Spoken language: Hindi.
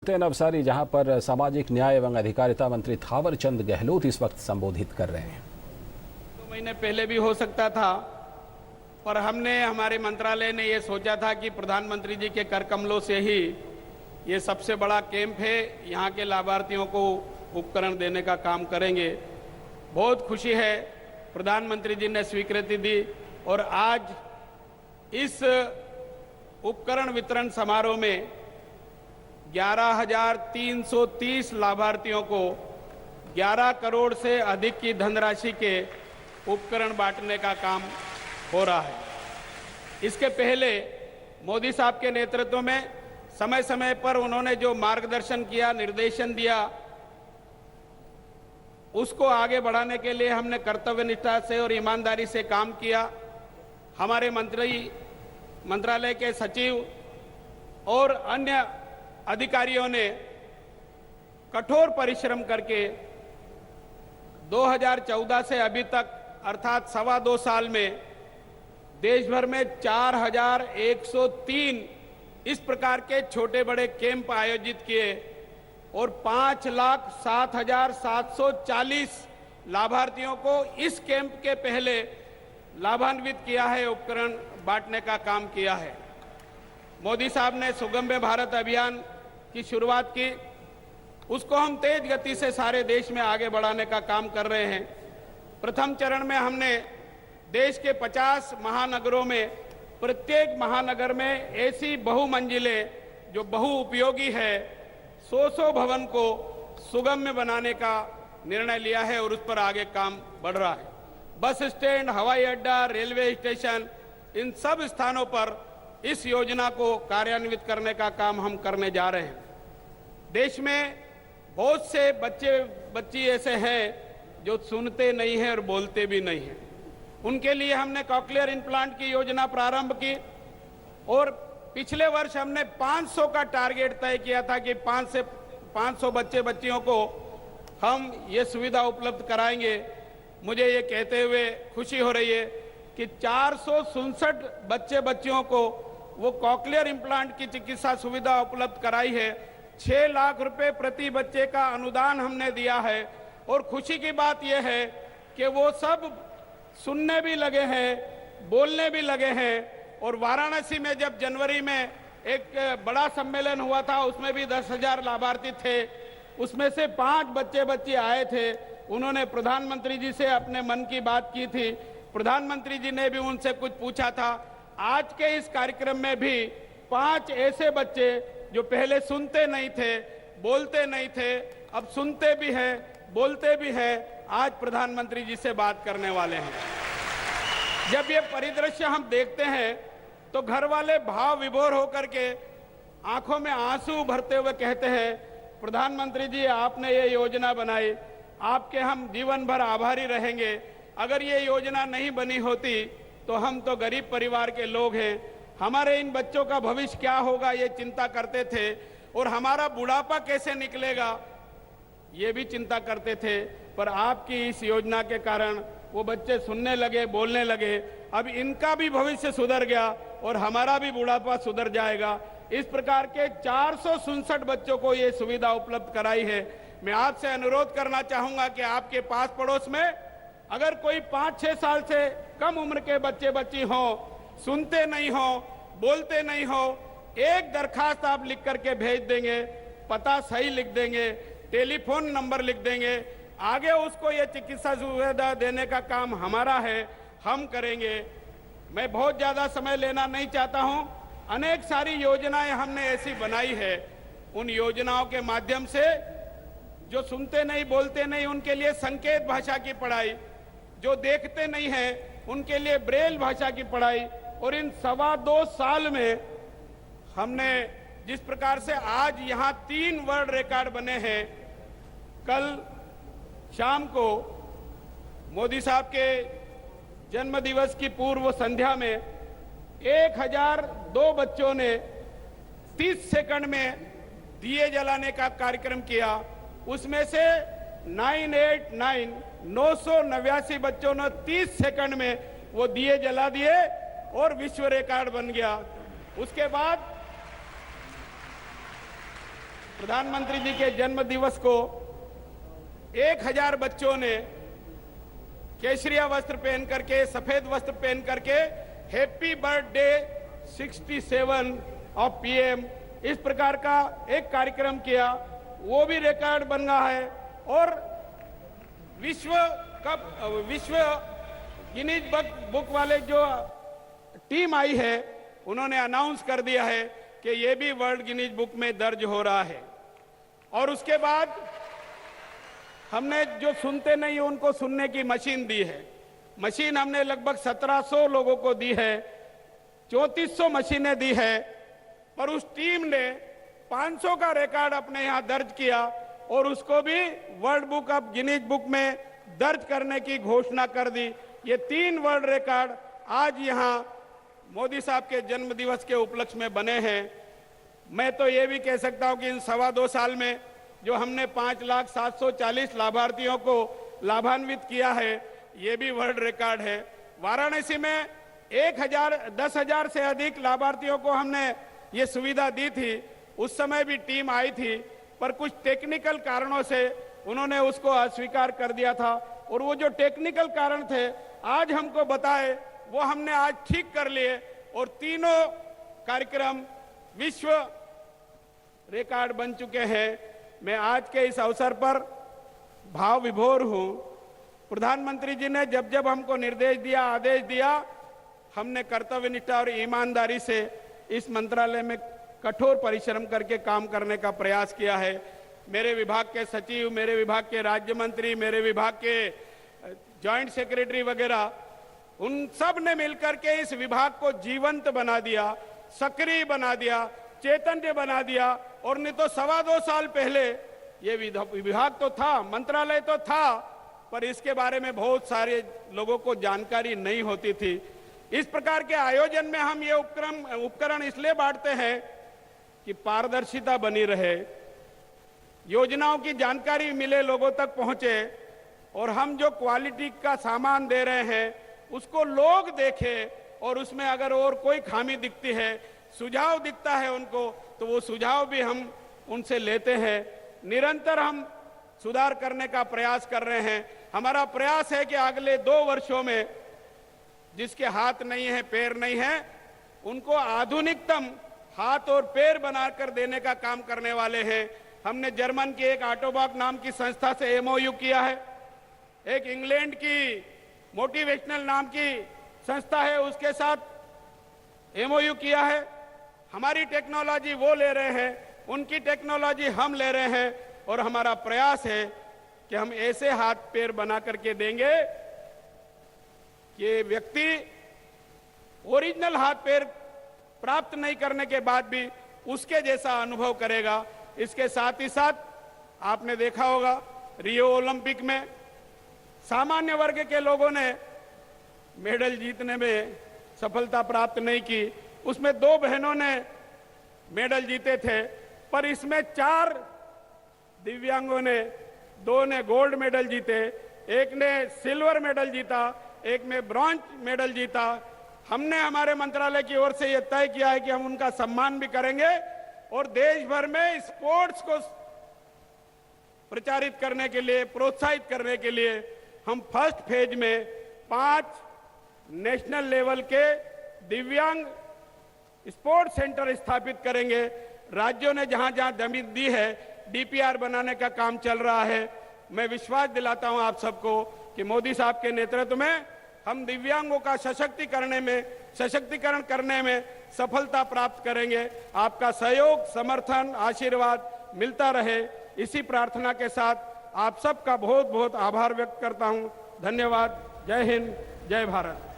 नवसारी, जहां पर सामाजिक न्याय एवं अधिकारिता मंत्री थावर चंद गहलोत इस वक्त संबोधित कर रहे हैं। 2 महीने पहले भी हो सकता था, पर हमारे मंत्रालय ने ये सोचा था कि प्रधानमंत्री जी के कर कमलों से ही ये सबसे बड़ा कैंप है, यहाँ के लाभार्थियों को उपकरण देने का काम करेंगे। बहुत खुशी है, प्रधानमंत्री जी ने स्वीकृति दी और आज इस उपकरण वितरण समारोह में 11,330 लाभार्थियों को 11 करोड़ से अधिक की धनराशि के उपकरण बांटने का काम हो रहा है। इसके पहले मोदी साहब के नेतृत्व में समय समय पर उन्होंने जो मार्गदर्शन किया, निर्देशन दिया, उसको आगे बढ़ाने के लिए हमने कर्तव्य निष्ठा से और ईमानदारी से काम किया। हमारे मंत्रालय के सचिव और अन्य अधिकारियों ने कठोर परिश्रम करके 2014 से अभी तक अर्थात 2.25 साल में देश भर में 4,103 इस प्रकार के छोटे बड़े कैंप आयोजित किए और 5,07,740 लाभार्थियों को इस कैंप के पहले लाभान्वित किया है, उपकरण बांटने का काम किया है। मोदी साहब ने सुगम्य भारत अभियान की शुरुआत की, उसको हम तेज गति से सारे देश में आगे बढ़ाने का काम कर रहे हैं। प्रथम चरण में हमने देश के 50 महानगरों में प्रत्येक महानगर में ऐसी बहुमंजिले जो बहु उपयोगी है 100 भवन को सुगम्य बनाने का निर्णय लिया है और उस पर आगे काम बढ़ रहा है। बस स्टैंड, हवाई अड्डा, रेलवे स्टेशन, इन सब स्थानों पर इस योजना को कार्यान्वित करने का काम हम करने जा रहे हैं। देश में बहुत से बच्ची ऐसे हैं जो सुनते नहीं हैं और बोलते भी नहीं हैं। उनके लिए हमने कॉक्लियर इम्प्लांट की योजना प्रारंभ की और पिछले वर्ष हमने 500 का टारगेट तय किया था कि 500 बच्चियों को हम ये सुविधा उपलब्ध कराएंगे। मुझे ये कहते हुए खुशी हो रही है कि 467 बच्चियों को वो कॉक्लियर इम्प्लांट की चिकित्सा सुविधा उपलब्ध कराई है। 6 लाख रुपए प्रति बच्चे का अनुदान हमने दिया है और खुशी की बात यह है कि वो सब सुनने भी लगे हैं, बोलने भी लगे हैं। और वाराणसी में जब जनवरी में एक बड़ा सम्मेलन हुआ था, उसमें भी 10,000 लाभार्थी थे, उसमें से 5 बच्चे आए थे। उन्होंने प्रधानमंत्री जी से अपने मन की बात की थी, प्रधानमंत्री जी ने भी उनसे कुछ पूछा था। आज के इस कार्यक्रम में भी 5 ऐसे बच्चे जो पहले सुनते नहीं थे, बोलते नहीं थे, अब सुनते भी हैं, बोलते भी हैं, आज प्रधानमंत्री जी से बात करने वाले हैं। जब ये परिदृश्य हम देखते हैं तो घर वाले भाव विभोर होकर के आंखों में आंसू भरते हुए कहते हैं, प्रधानमंत्री जी आपने ये योजना बनाई, आपके हम जीवन भर आभारी रहेंगे। अगर ये योजना नहीं बनी होती तो हम तो गरीब परिवार के लोग हैं, हमारे इन बच्चों का भविष्य क्या होगा ये चिंता करते थे और हमारा बुढ़ापा कैसे निकलेगा ये भी चिंता करते थे। पर आपकी इस योजना के कारण वो बच्चे सुनने लगे, बोलने लगे। अब इनका भी भविष्य सुधर गया और हमारा भी बुढ़ापा सुधर जाएगा। इस प्रकार के 467 बच्चों को ये सुविधा उपलब्ध कराई है। मैं आपसे अनुरोध करना चाहूंगा कि आपके पास पड़ोस में अगर कोई 5-6 साल से कम उम्र के बच्ची हो, सुनते नहीं हो, बोलते नहीं हो, एक दरखास्त आप लिख करके भेज देंगे, पता सही लिख देंगे, टेलीफोन नंबर लिख देंगे, आगे उसको ये चिकित्सा सुविधा देने का काम हमारा है, हम करेंगे। मैं बहुत ज्यादा समय लेना नहीं चाहता हूं। अनेक सारी योजनाएं हमने ऐसी बनाई है। उन योजनाओं के माध्यम से जो सुनते नहीं, बोलते नहीं, उनके लिए संकेत भाषा की पढ़ाई, जो देखते नहीं है उनके लिए ब्रेल भाषा की पढ़ाई। और इन 2.25 साल में हमने जिस प्रकार से आज यहाँ 3 वर्ल्ड रिकॉर्ड बने हैं। कल शाम को मोदी साहब के जन्म दिवस की पूर्व संध्या में 1002 बच्चों ने 30 सेकंड में दिए जलाने का कार्यक्रम किया। उसमें से 989 बच्चों ने 30 सेकंड में वो दिए जला दिए और विश्व रिकॉर्ड बन गया। उसके बाद प्रधानमंत्री जी के जन्म दिवस को 1000 बच्चों ने केसरिया वस्त्र पहन करके, सफेद वस्त्र पहन करके हैप्पी बर्थडे 67 ऑफ पीएम इस प्रकार का एक कार्यक्रम किया, वो भी रिकॉर्ड बन रहा है। और विश्व गिनीज बुक वाले जो टीम आई है उन्होंने अनाउंस कर दिया है कि ये भी वर्ल्ड गिनीज बुक में दर्ज हो रहा है। और उसके बाद हमने जो सुनते नहीं उनको सुनने की मशीन दी है। मशीन हमने लगभग 1700 लोगों को दी है, 3400 मशीनें दी है, पर उस टीम ने 500 का रिकॉर्ड अपने यहां दर्ज किया और उसको भी world book of Guinness book में दर्ज करने की घोषणा कर दी। ये 3 वर्ल्ड रिकॉर्ड आज यहां मोदी साहब के जन्म दिवस के उपलक्ष्य में बने हैं। मैं तो ये भी कह सकता हूं कि इन 2.25 साल में जो हमने 5,740 लाभार्थियों को लाभान्वित किया है, ये भी वर्ल्ड रिकॉर्ड है। वाराणसी में 10,000 से अधिक लाभार्थियों को हमने ये सुविधा दी थी। उस समय भी टीम आई थी, पर कुछ टेक्निकल कारणों से उन्होंने उसको अस्वीकार कर दिया था। और वो जो टेक्निकल कारण थे आज हमको बताए, वो हमने आज ठीक कर लिए और तीनों कार्यक्रम विश्व रिकॉर्ड बन चुके हैं। मैं आज के इस अवसर पर भाव विभोर हूं। प्रधानमंत्री जी ने जब जब हमको निर्देश दिया, आदेश दिया, हमने कर्तव्यनिष्ठा और ईमानदारी से इस मंत्रालय में कठोर परिश्रम करके काम करने का प्रयास किया है। मेरे विभाग के सचिव, मेरे विभाग के राज्य मंत्री, मेरे विभाग के जॉइंट सेक्रेटरी वगैरह, उन सब ने मिलकर के इस विभाग को जीवंत बना दिया, सक्रिय बना दिया, चैतन्य बना दिया। और नहीं तो 2.25 साल पहले ये विभाग तो था, मंत्रालय तो था, पर इसके बारे में बहुत सारे लोगों को जानकारी नहीं होती थी। इस प्रकार के आयोजन में हम ये उपकरण इसलिए बांटते हैं कि पारदर्शिता बनी रहे, योजनाओं की जानकारी मिले, लोगों तक पहुंचे, और हम जो क्वालिटी का सामान दे रहे हैं उसको लोग देखें और उसमें अगर और कोई खामी दिखती है, सुझाव दिखता है उनको, तो वो सुझाव भी हम उनसे लेते हैं। निरंतर हम सुधार करने का प्रयास कर रहे हैं। हमारा प्रयास है कि अगले 2 वर्षों में जिसके हाथ नहीं है, पैर नहीं है, उनको आधुनिकतम हाथ और पैर बनाकर देने का काम करने वाले हैं। हमने जर्मन की एक ऑटोबॉक नाम की संस्था से एमओयू किया है, एक इंग्लैंड की मोटिवेशनल नाम की संस्था है, उसके साथ एमओयू किया है। हमारी टेक्नोलॉजी वो ले रहे हैं, उनकी टेक्नोलॉजी हम ले रहे हैं, और हमारा प्रयास है कि हम ऐसे हाथ पैर बना करके देंगे कि व्यक्ति ओरिजिनल हाथ पैर प्राप्त नहीं करने के बाद भी उसके जैसा अनुभव करेगा। इसके साथ ही साथ आपने देखा होगा रियो ओलंपिक में सामान्य वर्ग के लोगों ने मेडल जीतने में सफलता प्राप्त नहीं की। उसमें 2 बहनों ने मेडल जीते थे, पर इसमें 4 दिव्यांगों ने, 2 ने गोल्ड मेडल जीते, एक ने सिल्वर मेडल जीता, एक ने ब्रॉन्ज मेडल जीता। हमने हमारे मंत्रालय की ओर से यह तय किया है कि हम उनका सम्मान भी करेंगे और देश भर में स्पोर्ट्स को प्रचारित करने के लिए, प्रोत्साहित करने के लिए हम फर्स्ट फेज में 5 नेशनल लेवल के दिव्यांग स्पोर्ट्स सेंटर स्थापित करेंगे। राज्यों ने जहां जहां जमीन दी है, डीपीआर बनाने का काम चल रहा है। मैं विश्वास दिलाता हूं आप सबको कि मोदी साहब के नेतृत्व में हम दिव्यांगों का सशक्तिकरण करने में सफलता प्राप्त करेंगे। आपका सहयोग, समर्थन, आशीर्वाद मिलता रहे, इसी प्रार्थना के साथ आप सबका बहुत बहुत आभार व्यक्त करता हूं। धन्यवाद। जय हिंद, जय भारत।